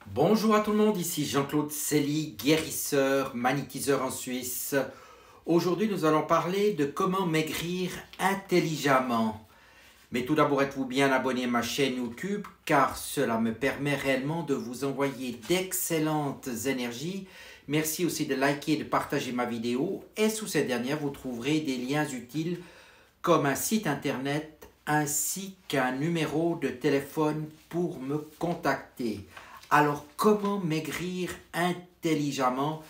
Bonjour à tout le monde, ici Jean-Claude Célie, guérisseur, magnétiseur en Suisse. Aujourd'hui, nous allons parler de comment maigrir intelligemment. Mais tout d'abord, êtes-vous bien abonné à ma chaîne YouTube car cela me permet réellement de vous envoyer d'excellentes énergies. Merci aussi de liker et de partager ma vidéo. Et sous cette dernière, vous trouverez des liens utiles comme un site internet ainsi qu'un numéro de téléphone pour me contacter. Alors, comment maigrir intelligemment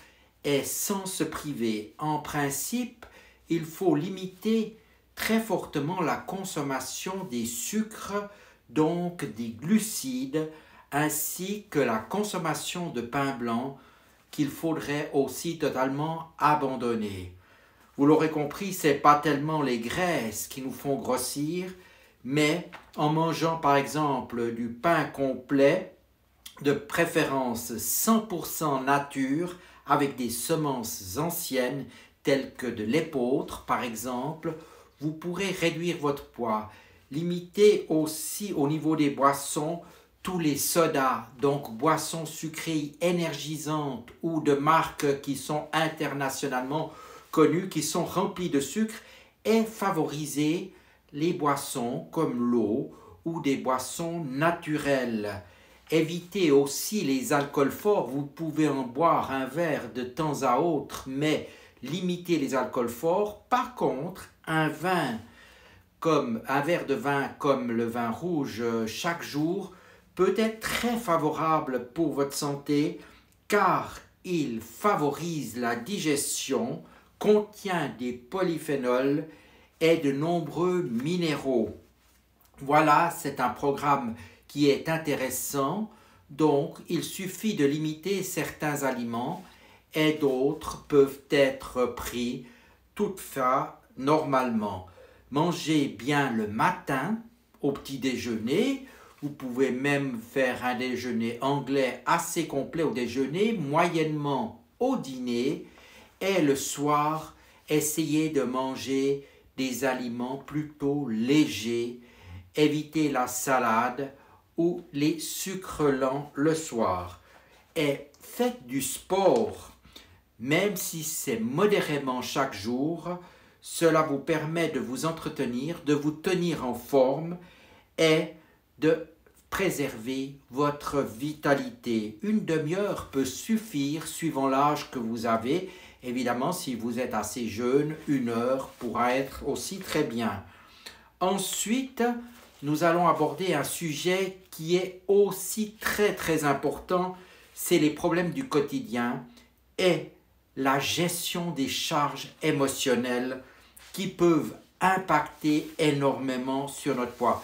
et sans se priver? En principe, il faut limiter très fortement la consommation des sucres, donc des glucides, ainsi que la consommation de pain blanc qu'il faudrait aussi totalement abandonner. Vous l'aurez compris, ce n'est pas tellement les graisses qui nous font grossir, mais en mangeant par exemple du pain complet, de préférence 100% nature, avec des semences anciennes telles que de l'épeautre par exemple, vous pourrez réduire votre poids. Limitez aussi au niveau des boissons tous les sodas, donc boissons sucrées énergisantes ou de marques qui sont internationalement connues, qui sont remplies de sucre, et favoriser les boissons comme l'eau ou des boissons naturelles. Évitez aussi les alcools forts. Vous pouvez en boire un verre de temps à autre, mais limitez les alcools forts. Par contre, un verre de vin comme le vin rouge chaque jour peut être très favorable pour votre santé car il favorise la digestion, contient des polyphénols et de nombreux minéraux. Voilà, c'est un programme qui est intéressant, donc il suffit de limiter certains aliments et d'autres peuvent être pris toutefois normalement. Mangez bien le matin au petit déjeuner, vous pouvez même faire un déjeuner anglais assez complet au déjeuner, moyennement au dîner, et le soir, essayez de manger des aliments plutôt légers, évitez la salade ou les sucres lents le soir. Et faites du sport, même si c'est modérément chaque jour, cela vous permet de vous entretenir, de vous tenir en forme et de préserver votre vitalité. Une demi-heure peut suffire suivant l'âge que vous avez. Évidemment, si vous êtes assez jeune, une heure pourra être aussi très bien. Ensuite, nous allons aborder un sujet qui est aussi très important, c'est les problèmes du quotidien et la gestion des charges émotionnelles qui peuvent impacter énormément sur notre poids.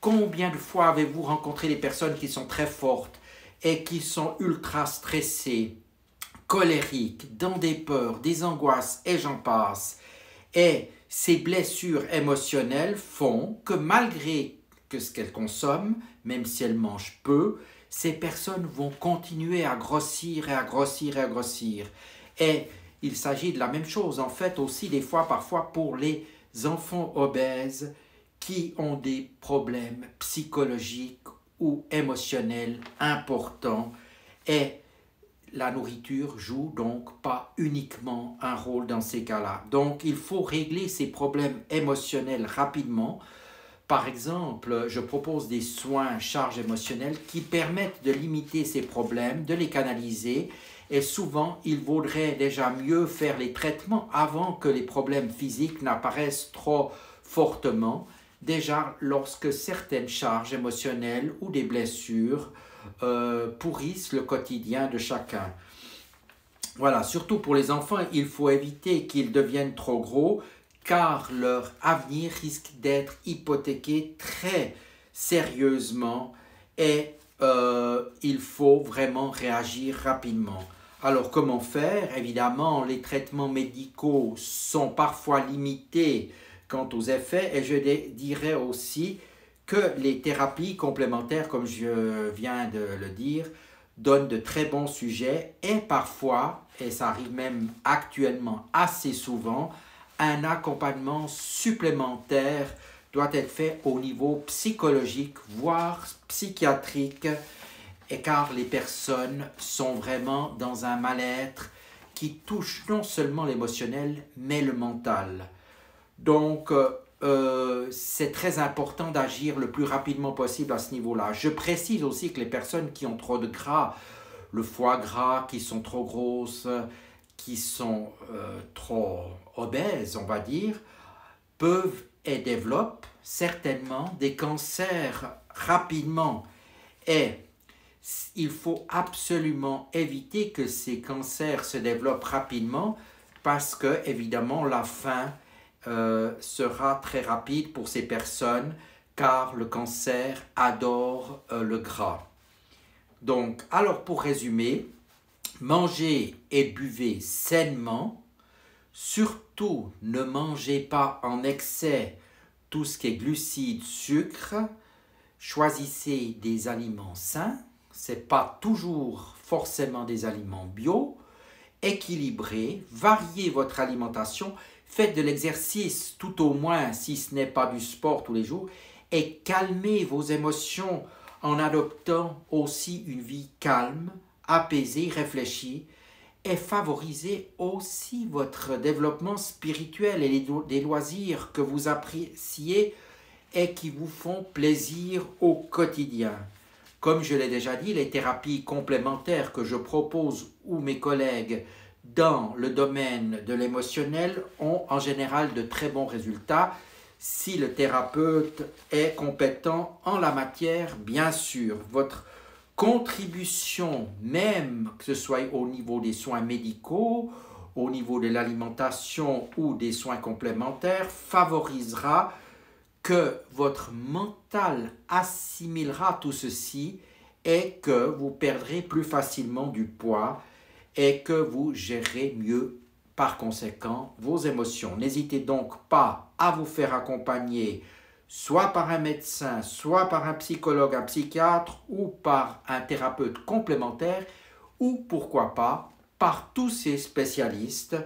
Combien de fois avez-vous rencontré des personnes qui sont très fortes et qui sont ultra stressées, colériques, dans des peurs, des angoisses et j'en passe. Et ces blessures émotionnelles font que malgré que ce qu'elles consomment, même si elles mangent peu, ces personnes vont continuer à grossir et à grossir et à grossir. Et il s'agit de la même chose en fait aussi des fois parfois pour les enfants obèses qui ont des problèmes psychologiques ou émotionnels importants et la nourriture joue donc pas uniquement un rôle dans ces cas-là. Donc il faut régler ces problèmes émotionnels rapidement. Par exemple, je propose des soins charges émotionnelles qui permettent de limiter ces problèmes, de les canaliser et souvent il vaudrait déjà mieux faire les traitements avant que les problèmes physiques n'apparaissent trop fortement. Déjà lorsque certaines charges émotionnelles ou des blessures pourrissent le quotidien de chacun. Voilà, surtout pour les enfants, il faut éviter qu'ils deviennent trop gros car leur avenir risque d'être hypothéqué très sérieusement et il faut vraiment réagir rapidement. Alors comment faire? Évidemment, les traitements médicaux sont parfois limités quant aux effets et je dirais aussi que les thérapies complémentaires, comme je viens de le dire, donnent de très bons sujets et parfois, et ça arrive même actuellement assez souvent, un accompagnement supplémentaire doit être fait au niveau psychologique, voire psychiatrique. et car les personnes sont vraiment dans un mal-être qui touche non seulement l'émotionnel, mais le mental. Donc, c'est très important d'agir le plus rapidement possible à ce niveau-là. Je précise aussi que les personnes qui ont trop de gras, le foie gras, qui sont trop grosses, qui sont trop obèses, on va dire, peuvent et développent certainement des cancers rapidement. Et il faut absolument éviter que ces cancers se développent rapidement parce que, évidemment, la fin sera très rapide pour ces personnes car le cancer adore le gras. Donc, alors pour résumer, mangez et buvez sainement, surtout ne mangez pas en excès tout ce qui est glucides, sucre, choisissez des aliments sains, ce n'est pas toujours forcément des aliments bio, équilibrez, variez votre alimentation, faites de l'exercice tout au moins si ce n'est pas du sport tous les jours et calmez vos émotions en adoptant aussi une vie calme, apaisée, réfléchie et favorisez aussi votre développement spirituel et des loisirs que vous appréciez et qui vous font plaisir au quotidien. Comme je l'ai déjà dit, les thérapies complémentaires que je propose ou mes collègues dans le domaine de l'émotionnel ont en général de très bons résultats si le thérapeute est compétent en la matière, bien sûr. Votre contribution, même que ce soit au niveau des soins médicaux, au niveau de l'alimentation ou des soins complémentaires, favorisera que votre mental assimilera tout ceci et que vous perdrez plus facilement du poids et que vous gérez mieux par conséquent vos émotions. N'hésitez donc pas à vous faire accompagner soit par un médecin, soit par un psychologue, un psychiatre ou par un thérapeute complémentaire ou pourquoi pas par tous ces spécialistes.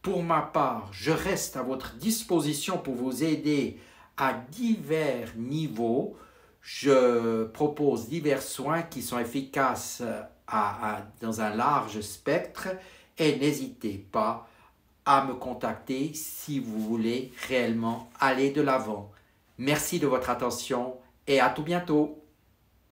Pour ma part, je reste à votre disposition pour vous aider à divers niveaux. Je propose divers soins qui sont efficaces dans un large spectre et n'hésitez pas à me contacter si vous voulez réellement aller de l'avant. Merci de votre attention et à tout bientôt.